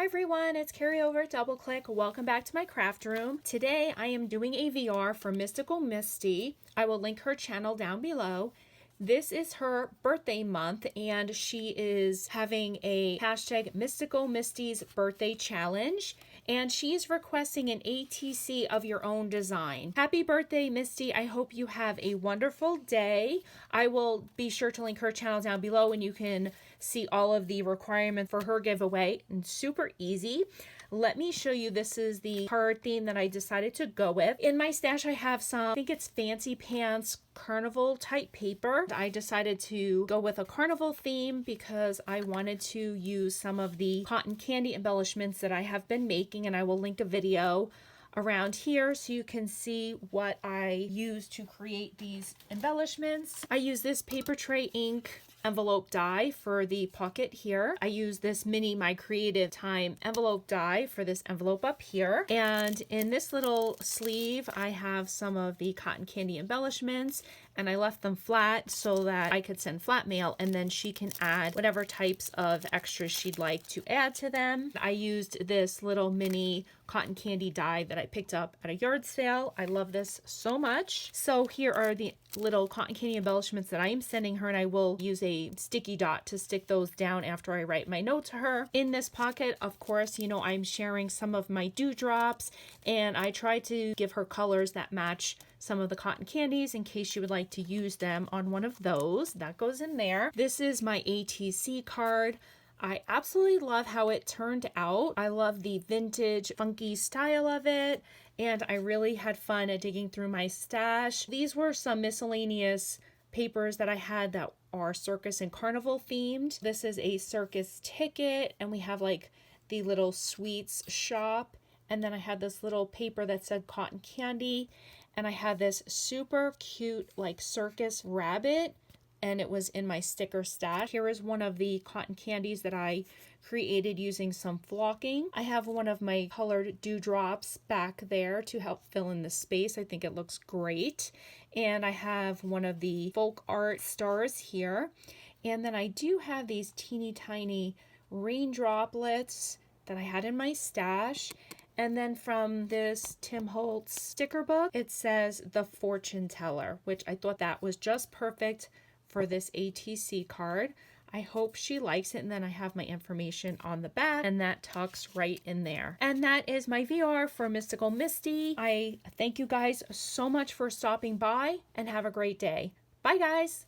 everyone, it's Carrie over at Double Click. Welcome back to my craft room. Today I am doing a VR for Mystical Misty. I will link her channel down below. This is her birthday month and she is having a hashtag Mystical Misty's birthday challenge and she's requesting an ATC of your own design. Happy birthday, Misty. I hope you have a wonderful day. I will be sure to link her channel down below and you can see all of the requirements for her giveaway, and super easy. Let me show you, this is the card theme that I decided to go with. In my stash I have some, I think it's Fancy Pants Carnival type paper. I decided to go with a Carnival theme because I wanted to use some of the cotton candy embellishments that I have been making, and I will link a video around here so you can see what I use to create these embellishments. I use this paper tray ink envelope die for the pocket here. I use this mini My Creative Time envelope die for this envelope up here. And in this little sleeve, I have some of the cotton candy embellishments, and I left them flat so that I could send flat mail, and then she can add whatever types of extras she'd like to add to them. I used this little mini cotton candy die that I picked up at a yard sale. I love this so much. So here are the little cotton candy embellishments that I am sending her, and I will use a sticky dot to stick those down after I write my note to her. In this pocket, of course, you know, I'm sharing some of my dewdrops, and I try to give her colors that match some of the cotton candies in case she would like to use them on one of those. That goes in there. This is my ATC card. I absolutely love how it turned out. I love the vintage funky style of it, and I really had fun at digging through my stash. These were some miscellaneous papers that I had that are circus and carnival themed. This is a circus ticket, and we have like the little sweets shop, and then I had this little paper that said cotton candy, and I had this super cute like circus rabbit, and it was in my sticker stash. Here is one of the cotton candies that I created using some flocking. I have one of my colored dewdrops back there to help fill in the space. I think it looks great. And I have one of the folk art stars here. And then I do have these teeny tiny rain droplets that I had in my stash. And then from this Tim Holtz sticker book, it says The Fortune Teller, which I thought that was just perfect for this ATC card. I hope she likes it, and then I have my information on the back, and that tucks right in there. And that is my VR for Mystical Misty. I thank you guys so much for stopping by, and have a great day. Bye guys!